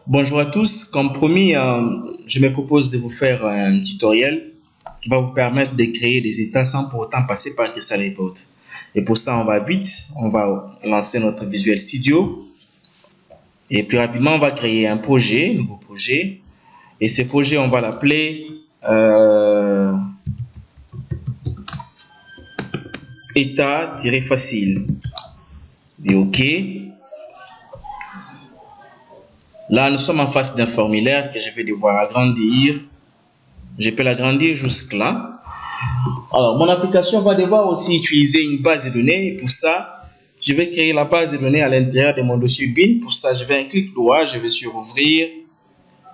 Bonjour à tous, comme promis, je me propose de vous faire un tutoriel qui va vous permettre de créer des états sans pour autant passer par Crystal Report. Et pour ça, on va vite, on va lancer notre Visual Studio. Et puis rapidement, on va créer un projet, un nouveau projet. Et ce projet, on va l'appeler état-facile. Dis OK. Là, nous sommes en face d'un formulaire que je vais devoir agrandir. Je peux l'agrandir jusque-là. Alors, mon application va devoir aussi utiliser une base de données. Et pour ça, je vais créer la base de données à l'intérieur de mon dossier bin. Pour ça, je vais un clic droit, je vais sur Ouvrir.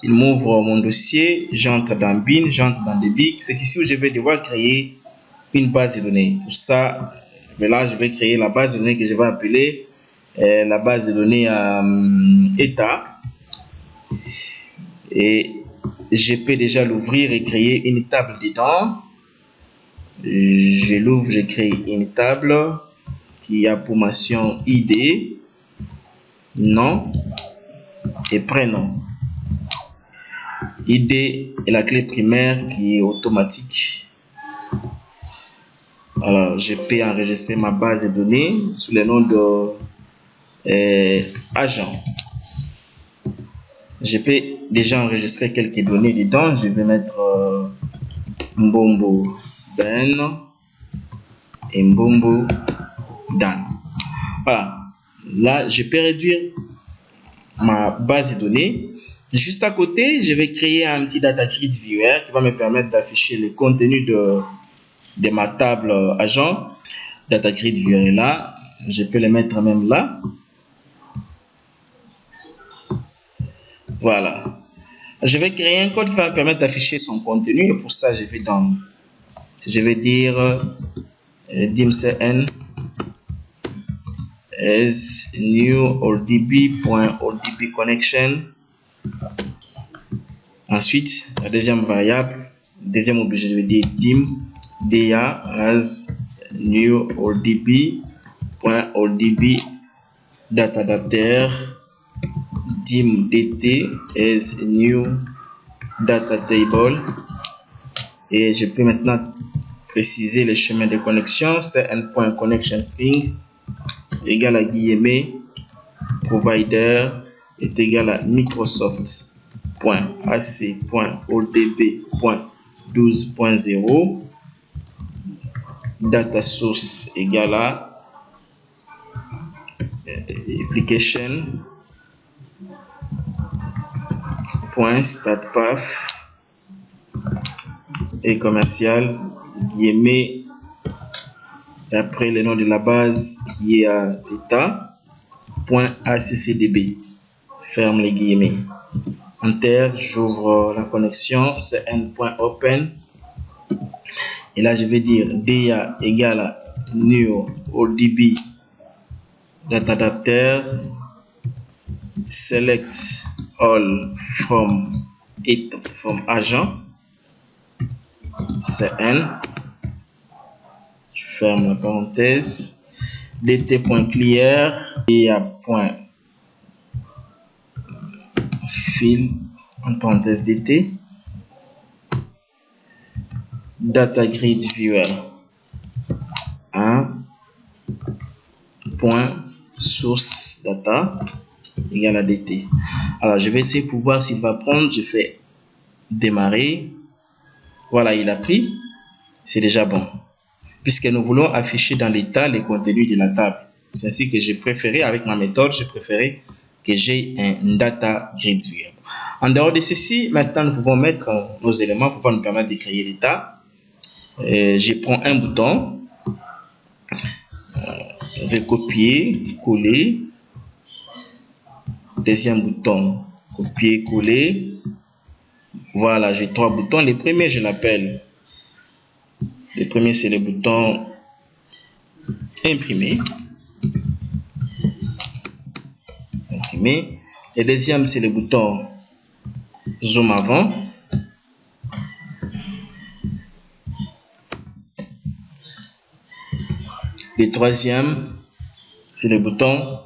Il m'ouvre mon dossier. J'entre dans bin, j'entre dans Debig. C'est ici où je vais devoir créer une base de données. Pour ça, là, je vais créer la base de données que je vais appeler la base de données état. Et je peux déjà l'ouvrir et créer une table dedans. Je l'ouvre, je crée une table qui a pour mention ID, nom et prénom. ID est la clé primaire qui est automatique. Alors, je peux enregistrer ma base de données sous le nom de agent. Je peux déjà enregistrer quelques données dedans. Je vais mettre Mbombo Ben et Mbombo Dan. Voilà. Là, je peux réduire ma base de données. Juste à côté, je vais créer un petit data grid viewer qui va me permettre d'afficher le contenu de ma table agent. Data grid viewer est là. Je peux le mettre même là. Voilà. Je vais créer un code qui va me permettre d'afficher son contenu. Et pour ça, je vais dire dimcn as new oldb connection. Ensuite, la deuxième variable, deuxième objet, je vais dire da as new oldb data adapter dt as new data table. Et je peux maintenant préciser les chemins de connexion. C'est cn.connection string égal à guillemets provider est égal à microsoft.ac.oldb.12.0 data source égal à application.startpath et commercial guillemets après le nom de la base qui est à état.accdb, ferme les guillemets, enter, j'ouvre la connexion, c'est n.open et là je vais dire da égale à new oldb data adapter select all from agent, c'est n, je ferme la parenthèse, dt.clear da.fill en parenthèse dt data grid viewer 1 point source data égale à dt. Alors je vais essayer pour voir s'il va prendre. Je fais démarrer. Voilà, il a pris. C'est déjà bon, puisque nous voulons afficher dans l'état les contenus de la table. C'est ainsi que j'ai préféré, avec ma méthode, j'ai préféré que j'ai un data grid viewer. En dehors de ceci, maintenant nous pouvons mettre nos éléments pour nous permettre de créer l'état. Je prends un bouton, je vais copier, coller. Deuxième bouton, copier, coller. Voilà, j'ai 3 boutons. Le premier, je l'appelle. Le premier, c'est le bouton imprimer. Imprimer. Le deuxième, c'est le bouton zoom avant. Le troisième, c'est le bouton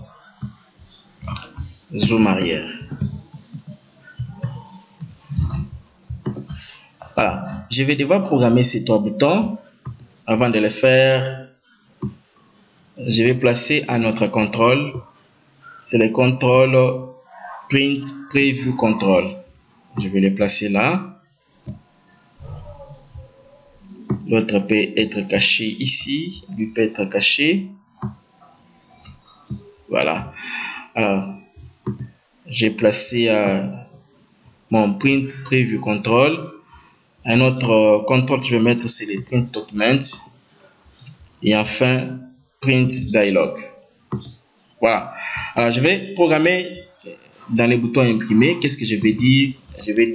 zoom arrière. je vais devoir programmer ces 3 boutons. Avant de le faire, je vais placer à notre contrôle. C'est le contrôle Print Preview Control. Je vais les placer là. L'autre peut être caché ici. Lui peut être caché. Voilà. Alors, j'ai placé mon Print Preview Control. Un autre contrôle que je vais mettre, c'est les Print Documents. Et enfin, Print Dialog. Voilà. Alors, je vais programmer dans les boutons imprimés. Qu'est-ce que je vais dire? Je vais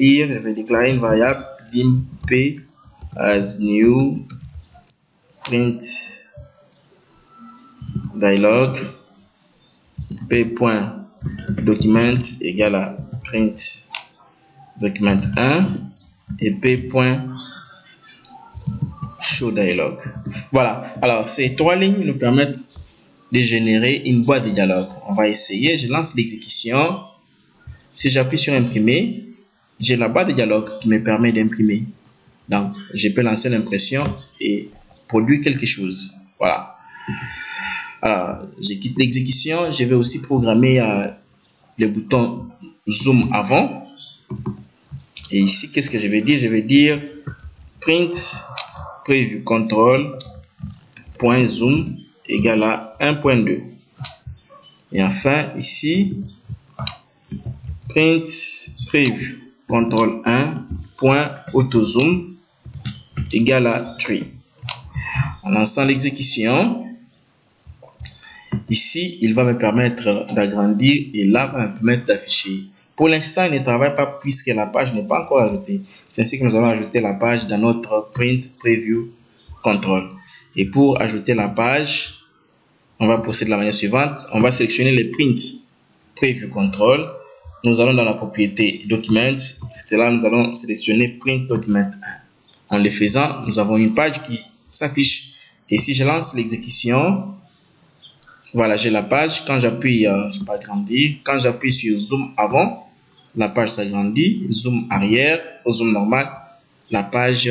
déclarer une variable dim p as new print dialog p.document égale à print document 1 et p.show dialog. Voilà. Alors, ces 3 lignes nous permettent de générer une boîte de dialogue. On va essayer. Je lance l'exécution. Si j'appuie sur imprimer, j'ai la boîte de dialogue qui me permet d'imprimer. Donc, je peux lancer l'impression et produire quelque chose. Voilà. Alors, je quitte l'exécution. Je vais aussi programmer le bouton zoom avant. Et ici, qu'est-ce que je vais dire? Je vais dire print preview control point zoom égale à 1.2. Et enfin, ici, print preview control 1 point auto zoom égale à 3. En lançant l'exécution, ici, il va me permettre d'agrandir et là, va me permettre d'afficher. Pour l'instant, il ne travaille pas puisque la page n'est pas encore ajoutée. C'est ainsi que nous allons ajouter la page dans notre print preview control. Et pour ajouter la page, on va procéder de la manière suivante. On va sélectionner le print preview control. Nous allons dans la propriété document. C'est là nous allons sélectionner print document 1. En le faisant, nous avons une page qui s'affiche. Et si je lance l'exécution, voilà, j'ai la page. Quand j'appuie, je peux agrandir. Quand j'appuie sur zoom avant, la page s'agrandit. Zoom arrière, au zoom normal, la page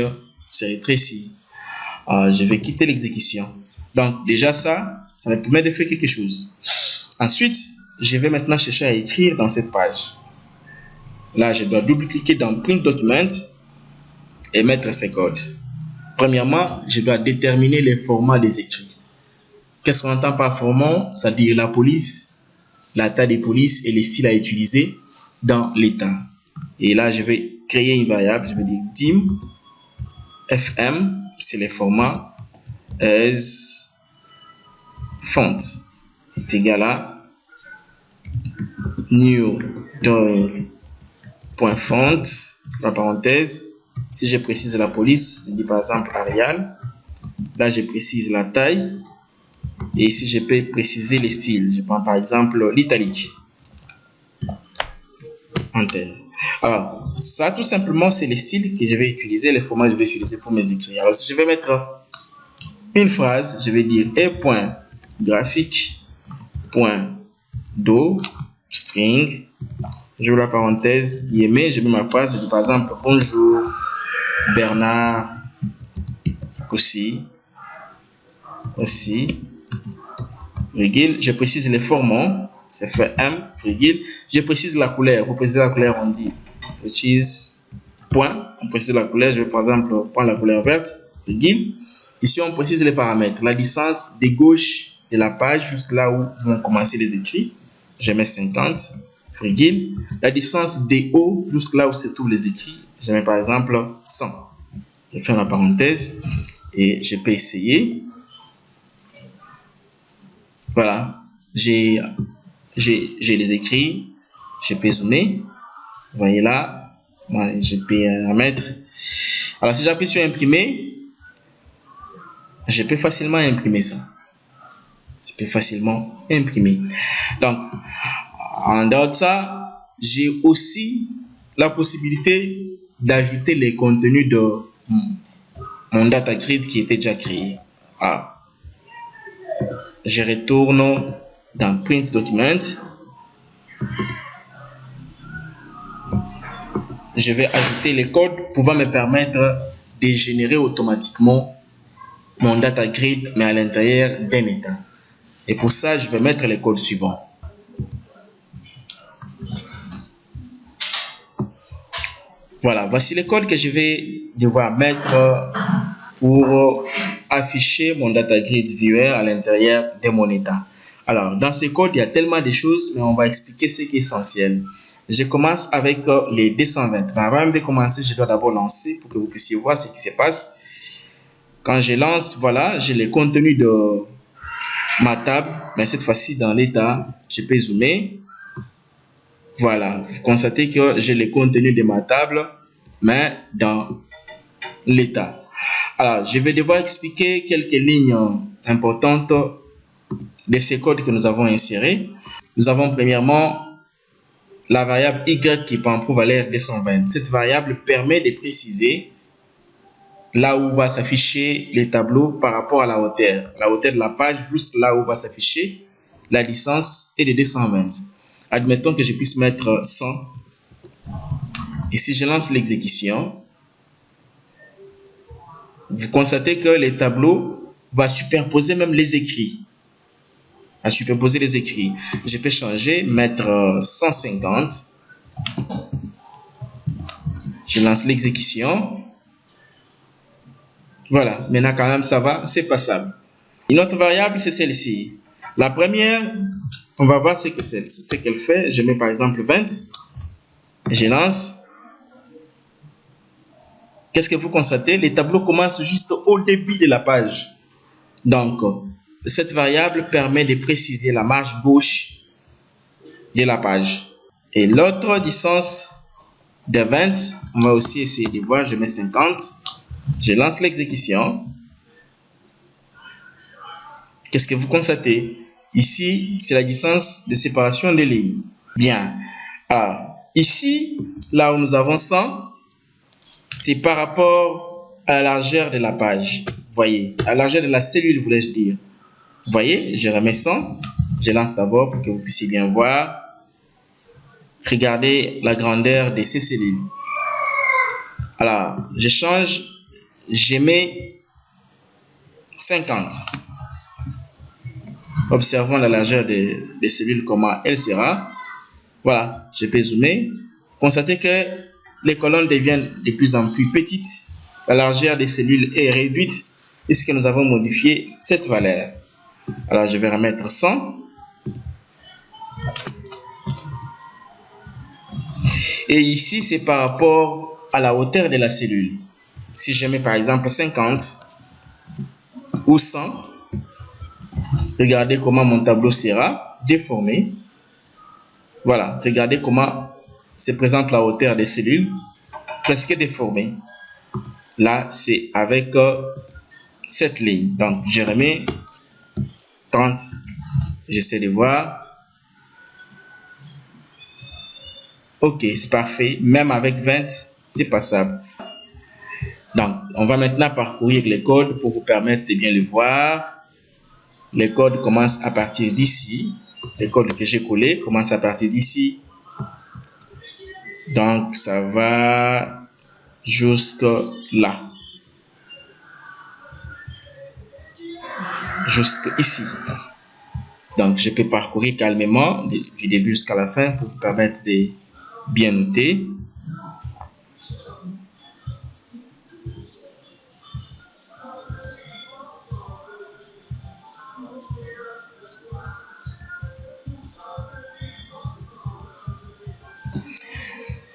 se rétrécit. Je vais quitter l'exécution. Donc, déjà ça me permet de faire quelque chose. Ensuite, je vais maintenant chercher à écrire dans cette page. Là, je dois double-cliquer dans Print Document et mettre ces codes. Premièrement, je dois déterminer les formats des écrits. Qu'est-ce qu'on entend par format? C'est-à-dire la police, la taille des polices et les styles à utiliser dans l'état. Et là, je vais créer une variable. Je vais dire dim fm, c'est les formats as font. C'est égal à new drawing.font, la parenthèse. Si je précise la police, je dis par exemple Arial. Là, je précise la taille. Et ici, je peux préciser les styles. Je prends par exemple l'italique. Enter. Alors, ça, tout simplement, c'est les styles que je vais utiliser, les formats que je vais utiliser pour mes écrits. Alors, si je vais mettre une phrase, je vais dire e.graphique.do string. J'ouvre la parenthèse, guillemets, je mets ma phrase, je dis par exemple bonjour Bernard aussi, virgule, je précise les formats, c'est fait M, virgule, je précise la couleur. Pour préciser la couleur, on dit précise point, on précise la couleur, je vais par exemple prendre la couleur verte, virgule. Ici, on précise les paramètres, la distance de gauche de la page jusque là où vont commencer les écrits, je mets 50, virgule. La distance de haut jusque là où se trouvent les écrits, je mets par exemple 100. Je ferme la parenthèse et je peux essayer. Voilà, j'ai les écrits, je peux zoomer. Vous voyez là, je peux mettre. Alors, si j'appuie sur imprimer, je peux facilement imprimer ça. Je peux facilement imprimer. Donc, en dehors de ça, j'ai aussi la possibilité d'ajouter les contenus de mon data grid qui était déjà créé. Alors, je retourne dans Print Document. Je vais ajouter les codes pouvant me permettre dégénérer automatiquement mon data grid, mais à l'intérieur d'un état. Et pour ça, je vais mettre les codes suivants. Voilà, voici les codes que je vais devoir mettre pour afficher mon data grid viewer à l'intérieur de mon état. Alors, dans ces codes, il y a tellement de choses, mais on va expliquer ce qui est essentiel. Je commence avec les 220. Mais avant même de commencer, je dois d'abord lancer pour que vous puissiez voir ce qui se passe. Quand je lance, voilà, j'ai le contenu de ma table, mais cette fois-ci dans l'état, je peux zoomer. Voilà, vous constatez que j'ai le contenu de ma table, mais dans l'état. Alors, je vais devoir expliquer quelques lignes importantes de ces codes que nous avons insérés. Nous avons premièrement la variable y qui prend pour valeur 220. Cette variable permet de préciser là où va s'afficher les tableaux par rapport à la hauteur de la page, juste là où va s'afficher la licence est de 220. Admettons que je puisse mettre 100. Et si je lance l'exécution, vous constatez que les tableaux vont superposer même les écrits. À superposer les écrits. Je peux changer, mettre 150. Je lance l'exécution. Voilà, maintenant quand même ça va, c'est passable. Une autre variable, c'est celle-ci. La première, on va voir ce qu'elle fait. Je mets par exemple 20. Je lance. Qu'est-ce que vous constatez? Les tableaux commencent juste au début de la page. Donc, cette variable permet de préciser la marge gauche de la page. Et l'autre distance de 20, on va aussi essayer de voir. Je mets 50. Je lance l'exécution. Qu'est-ce que vous constatez? Ici, c'est la distance de séparation des lignes. Bien. Alors, ici, là où nous avons 100, c'est par rapport à la largeur de la page. Voyez, à la largeur de la cellule, voulais-je dire. Vous voyez, je remets 100. Je lance d'abord pour que vous puissiez bien voir. Regardez la grandeur de ces cellules. Alors, je change. Je mets 50. Observons la largeur des cellules, comment elle sera. Voilà, je peux zoomer. Constatez que les colonnes deviennent de plus en plus petites. La largeur des cellules est réduite puisque nous avons modifié cette valeur. Alors, je vais remettre 100. Et ici, c'est par rapport à la hauteur de la cellule. Si je mets par exemple 50 ou 100, regardez comment mon tableau sera déformé. Voilà, regardez comment se présente la hauteur des cellules, presque déformée. Là, c'est avec cette ligne. Donc, je remets 30. J'essaie de voir. Ok, c'est parfait. Même avec 20, c'est passable. Donc, on va maintenant parcourir les codes pour vous permettre de bien le voir. Les codes commencent à partir d'ici. Les codes que j'ai collés commencent à partir d'ici. Donc, ça va jusque là. Jusque ici. Donc, je peux parcourir calmement du début jusqu'à la fin pour vous permettre de bien noter.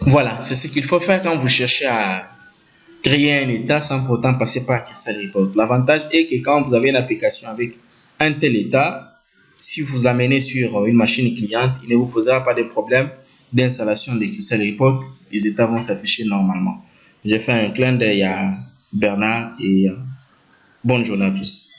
Voilà, c'est ce qu'il faut faire quand vous cherchez à créer un état sans pourtant passer par Crystal Report. L'avantage est que quand vous avez une application avec un tel état, si vous l'amenez sur une machine cliente, il ne vous posera pas de problème d'installation de Crystal Report. Les états vont s'afficher normalement. Je fais un clin d'œil à Bernard et bonne journée à tous.